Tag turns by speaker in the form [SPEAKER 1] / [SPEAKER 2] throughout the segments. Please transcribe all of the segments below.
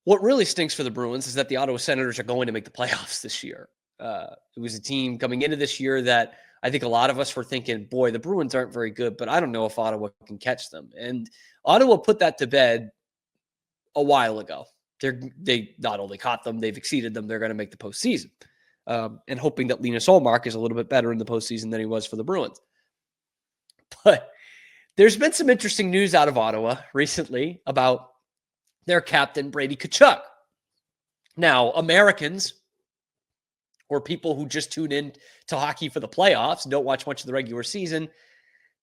[SPEAKER 1] What really stinks for the Bruins is that the Ottawa Senators are going to make the playoffs this year. It was a team coming into this year that I think a lot of us were thinking, boy, the Bruins aren't very good, but I don't know if Ottawa can catch them. And Ottawa put that to bed a while ago. They not only caught them, they've exceeded them. They're going to make the postseason. And hoping that Linus Ullmark is a little bit better in the postseason than he was for the Bruins. But there's been some interesting news out of Ottawa recently about their captain, Brady Tkachuk. Now, Americans or people who just tune in to hockey for the playoffs, don't watch much of the regular season,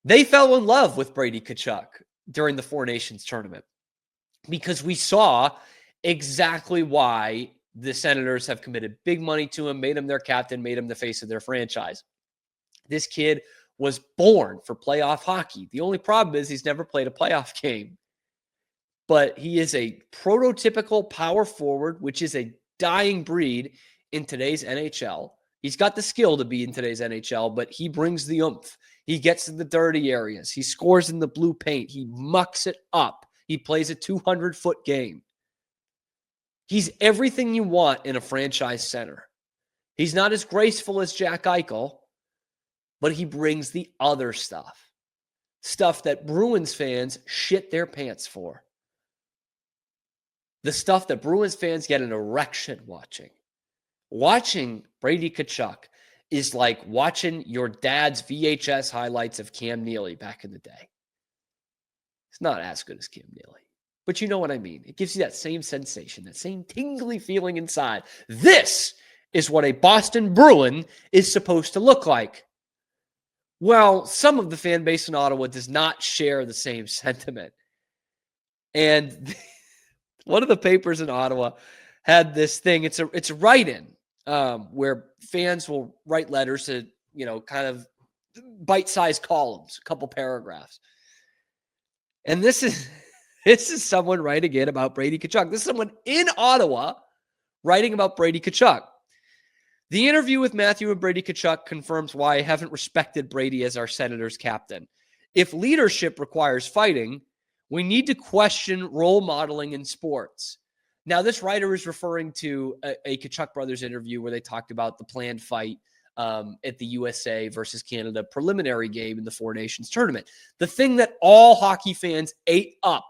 [SPEAKER 1] they fell in love with Brady Tkachuk during the Four Nations tournament because we saw exactly why the Senators have committed big money to him, made him their captain, made him the face of their franchise. This kid was born for playoff hockey. The only problem is he's never played a playoff game. But he is a prototypical power forward, which is a dying breed in today's NHL. He's got the skill to be in today's NHL, but he brings the oomph. He gets in the dirty areas. He scores in the blue paint. He mucks it up. He plays a 200-foot game. He's everything you want in a franchise center. He's not as graceful as Jack Eichel, but he brings the other stuff. Stuff that Bruins fans shit their pants for. The stuff that Bruins fans get an erection watching. Watching Brady Tkachuk is like watching your dad's VHS highlights of Cam Neely back in the day. It's not as good as Cam Neely, but you know what I mean. It gives you that same sensation, that same tingly feeling inside. This is what a Boston Bruin is supposed to look like. Well, some of the fan base in Ottawa does not share the same sentiment. And one of the papers in Ottawa had this thing. It's a write-in where fans will write letters to, kind of bite-sized columns, a couple paragraphs. And this is someone writing in about Brady Tkachuk. This is someone in Ottawa writing about Brady Tkachuk. The interview with Matthew and Brady Tkachuk confirms why I haven't respected Brady as our Senators captain. If leadership requires fighting, we need to question role modeling in sports. Now, this writer is referring to a Tkachuk brothers interview where they talked about the planned fight at the USA versus Canada preliminary game in the Four Nations tournament. The thing that all hockey fans ate up.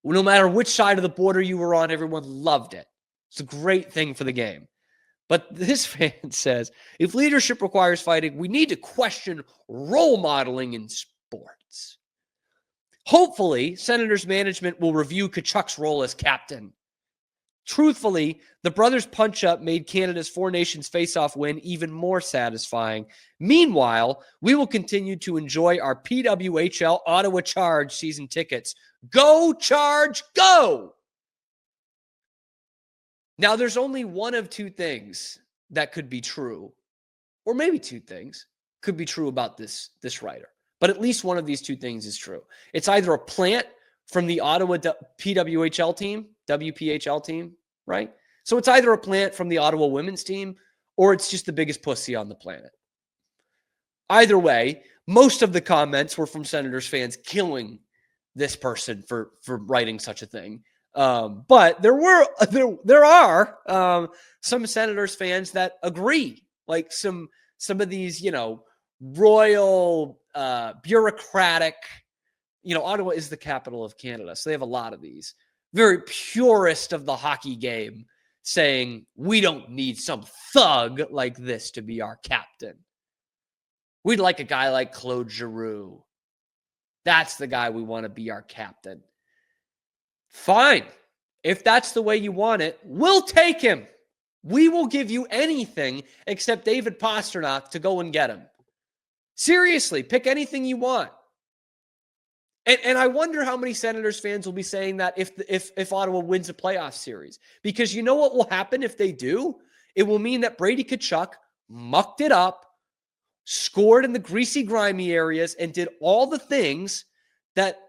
[SPEAKER 1] No matter which side of the border you were on, everyone loved it. It's a great thing for the game. But this fan says, if leadership requires fighting, we need to question role modeling in sports. Hopefully, Senators management will review Tkachuk's role as captain. Truthfully, the brothers' punch-up made Canada's Four Nations face-off win even more satisfying. Meanwhile, we will continue to enjoy our PWHL Ottawa Charge season tickets. Go, Charge, go! Now, there's only one of two things that could be true, or maybe two things could be true about this writer. But at least one of these two things is true. It's either a plant from the Ottawa PWHL team, WPHL team, right? So it's either a plant from the Ottawa women's team, or it's just the biggest pussy on the planet. Either way, most of the comments were from Senators fans killing this person for writing such a thing. But there are some Senators fans that agree, like some of these, royal, bureaucratic, Ottawa is the capital of Canada. So they have a lot of these very purist of the hockey game saying, we don't need some thug like this to be our captain. We'd like a guy like Claude Giroux. That's the guy we want to be our captain. Fine. If that's the way you want it, we'll take him. We will give you anything except David Pastrnak to go and get him. Seriously, pick anything you want. And I wonder how many Senators fans will be saying that if Ottawa wins a playoff series. Because you know what will happen if they do? It will mean that Brady Tkachuk mucked it up, scored in the greasy, grimy areas, and did all the things that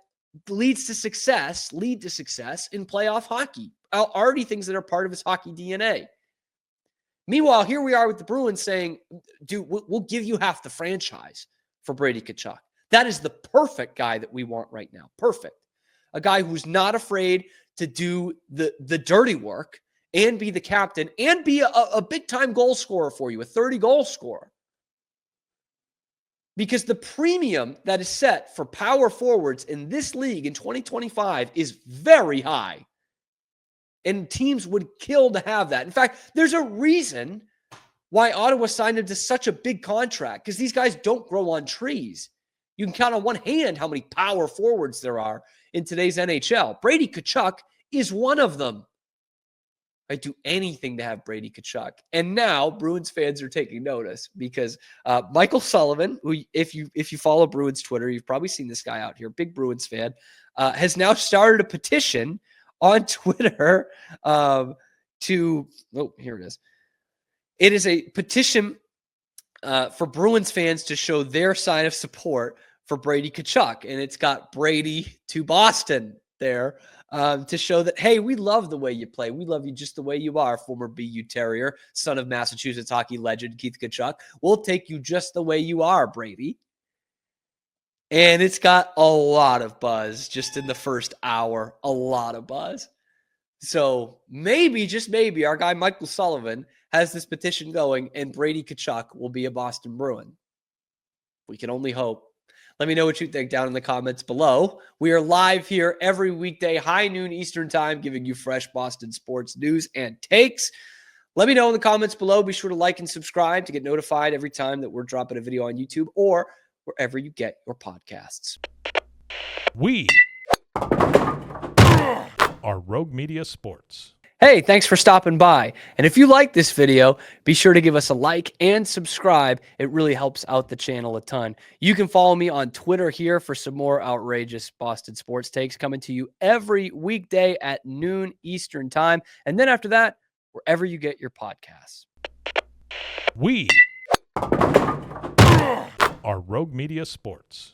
[SPEAKER 1] lead to success in playoff hockey. Already things that are part of his hockey DNA. Meanwhile, here we are with the Bruins saying, dude, we'll give you half the franchise for Brady Tkachuk. That is the perfect guy that we want right now. Perfect. A guy who's not afraid to do the dirty work and be the captain and be a big-time goal scorer for you, a 30-goal scorer. Because the premium that is set for power forwards in this league in 2025 is very high. And teams would kill to have that. In fact, there's a reason why Ottawa signed him to such a big contract, because these guys don't grow on trees. You can count on one hand how many power forwards there are in today's NHL. Brady Tkachuk is one of them. I'd do anything to have Brady Tkachuk. And now Bruins fans are taking notice because Michael Sullivan, who if you follow Bruins Twitter, you've probably seen this guy out here, big Bruins fan, has now started a petition on Twitter here it is. It is a petition for Bruins fans to show their sign of support for Brady Tkachuk. And it's got Brady to Boston there to show that, hey, we love the way you play. We love you just the way you are, former BU Terrier, son of Massachusetts hockey legend Keith Tkachuk. We'll take you just the way you are, Brady. And it's got a lot of buzz just in the first hour, a lot of buzz. So maybe, just maybe, our guy Michael Sullivan has this petition going and Brady Tkachuk will be a Boston Bruin. We can only hope. Let me know what you think down in the comments below. We are live here every weekday, high noon Eastern time, giving you fresh Boston sports news and takes. Let me know in the comments below. Be sure to like and subscribe to get notified every time that we're dropping a video on YouTube or wherever you get your podcasts.
[SPEAKER 2] We are Rogue Media Sports.
[SPEAKER 1] Hey, thanks for stopping by. And if you like this video, be sure to give us a like and subscribe. It really helps out the channel a ton. You can follow me on Twitter here for some more outrageous Boston sports takes coming to you every weekday at noon Eastern time. And then after that, wherever you get your podcasts.
[SPEAKER 2] We are Rogue Media Sports.